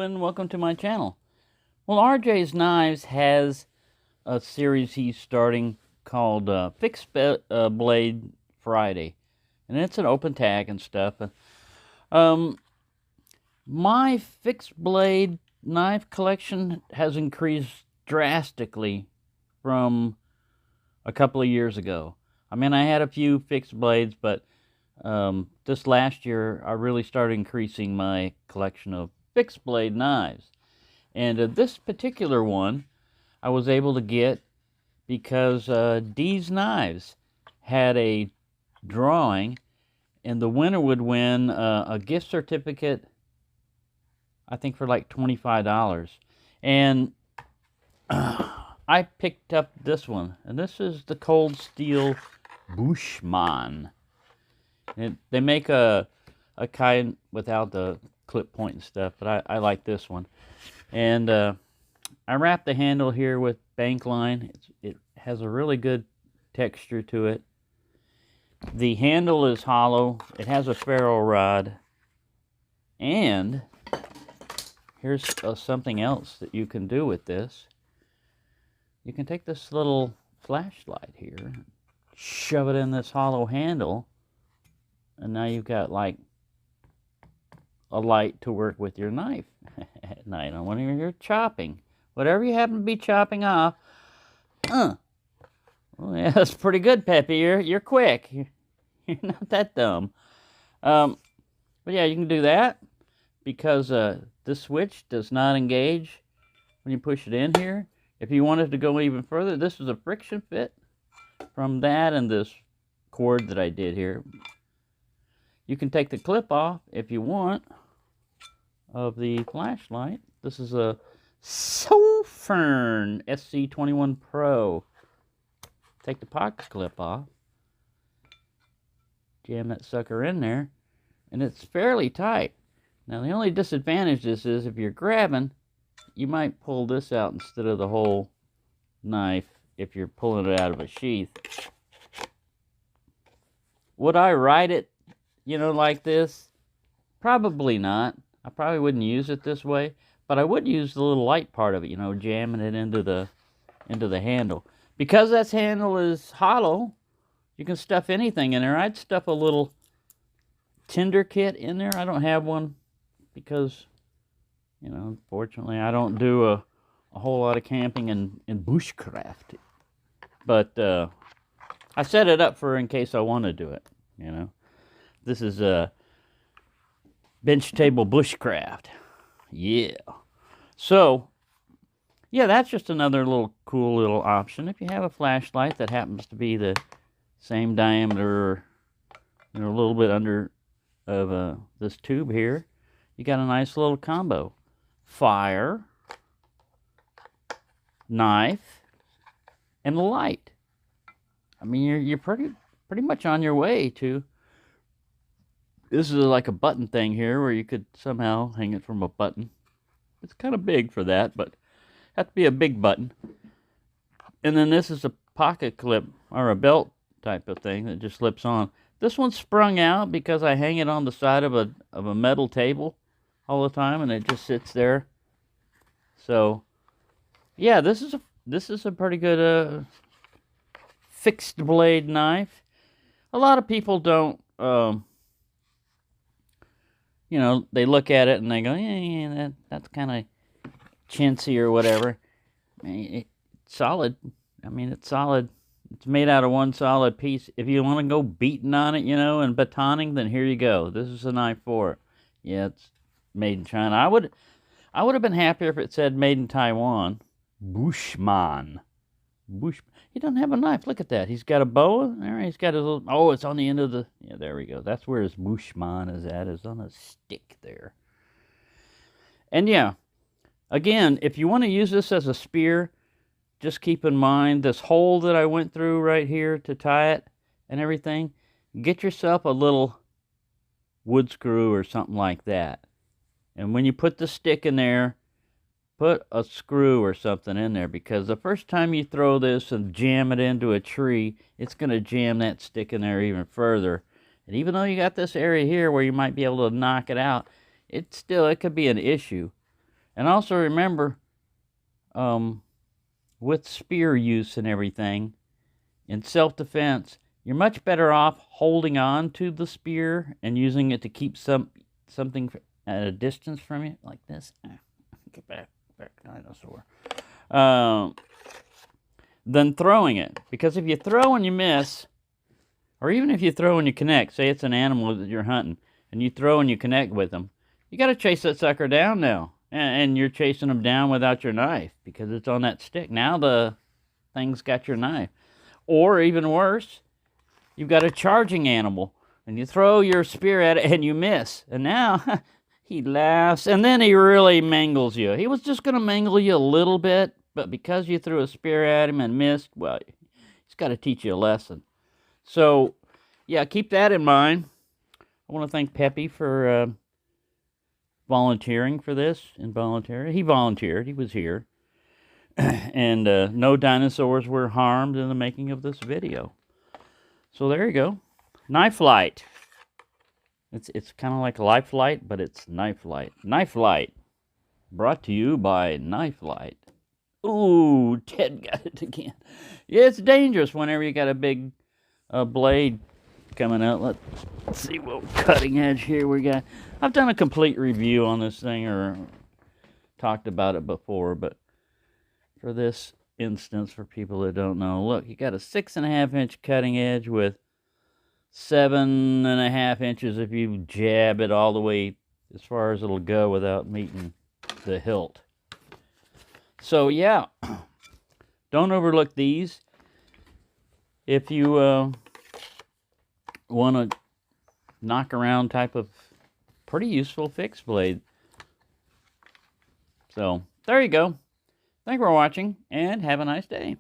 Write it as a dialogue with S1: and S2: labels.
S1: and welcome to my channel. Well, RJ's Knives has a series he's starting called Fixed Blade Friday, and it's an open tag and stuff. My fixed blade knife collection has increased drastically from a couple of years ago. I mean, I had a few fixed blades, but this last year I really started increasing my collection of fixed blade knives. And this particular one I was able to get because D's Knives had a drawing, and the winner would win a gift certificate, I think for like $25. And I picked up this one, and this is the Cold Steel Bushman. And they make a kind without the clip point and stuff, but I like this one. And I wrapped the handle here with bank line. It has a really good texture to it. The handle is hollow. It has a ferro rod. And here's something else that you can do with this. You can take this little flashlight here, shove it in this hollow handle, and now you've got like a light to work with your knife at night on when you're chopping. Whatever you happen to be chopping off. Oh yeah, that's pretty good, Peppy. You're quick. You're not that dumb. But yeah, you can do that because this switch does not engage when you push it in here. If you wanted to go even further, this is a friction fit from that and this cord that I did here. You can take the clip off if you want of the flashlight. This is a Sofern SC21 Pro. Take the pocket clip off, jam that sucker in there, and it's fairly tight. Now the only disadvantage of this is if you're grabbing, you might pull this out instead of the whole knife if you're pulling it out of a sheath. Would I ride it, like this? Probably not. I probably wouldn't use it this way, but I would use the little light part of it, jamming it into the handle. Because that handle is hollow, you can stuff anything in there. I'd stuff a little tinder kit in there. I don't have one because, unfortunately, I don't do a whole lot of camping and bushcraft. But I set it up for in case I want to do it, This is a bench table bushcraft. Yeah. So, yeah, that's just another cool little option. If you have a flashlight that happens to be the same diameter, a little bit under of this tube here, you got a nice little combo. Fire, knife, and a light. I mean, you're pretty much on your way to. This is like a button thing here where you could somehow hang it from a button. It's kind of big for that, but have to be a big button. And then this is a pocket clip or a belt type of thing that just slips on. This one's sprung out because I hang it on the side of a metal table all the time, and it just sits there. So, yeah, this is a pretty good fixed blade knife. A lot of people don't. They look at it and they go, yeah, that's kind of chintzy or whatever. It's solid. I mean, it's solid. It's made out of one solid piece. If you want to go beating on it, and batoning, then here you go. This is a knife for it. Yeah, it's made in China. I would have been happier if it said made in Taiwan. Bushman. He doesn't have a knife. Look at that. He's got a bow. There, he's got his little. Oh, it's on the end of the. Yeah, there we go. That's where his Bushman is at. Is on a stick there. And yeah, again, if you want to use this as a spear, just keep in mind this hole that I went through right here to tie it and everything. Get yourself a little wood screw or something like that. And when you put the stick in there, put a screw or something in there, because the first time you throw this and jam it into a tree, it's going to jam that stick in there even further. And even though you got this area here where you might be able to knock it out, it could be an issue. And also remember, with spear use and everything, in self-defense, you're much better off holding on to the spear and using it to keep something at a distance from you, like this. Get back, dinosaur. Than throwing it. Because if you throw and you miss, or even if you throw and you connect, say it's an animal that you're hunting, and you throw and you connect with them, you got to chase that sucker down now. And you're chasing them down without your knife because it's on that stick. Now the thing's got your knife. Or even worse, you've got a charging animal, and you throw your spear at it and you miss. And now he laughs, and then he really mangles you. He was just going to mangle you a little bit, but because you threw a spear at him and missed, well, he's got to teach you a lesson. So, yeah, keep that in mind. I want to thank Peppy for volunteering for this. Involuntary. He volunteered. He was here. And no dinosaurs were harmed in the making of this video. So there you go. Knife light. It's kind of like Life Light, but it's Knife Light. Knife Light. Brought to you by Knife Light. Ooh, Ted got it again. Yeah, it's dangerous whenever you got a big blade coming out. Let's see what cutting edge here we got. I've done a complete review on this thing or talked about it before, but for this instance, for people that don't know, look, you got a 6.5-inch cutting edge with 7.5 inches if you jab it all the way as far as it'll go without meeting the hilt. So yeah, don't overlook these. If you want to knock around type of pretty useful fixed blade. So there you go. Thank you for watching, and have a nice day.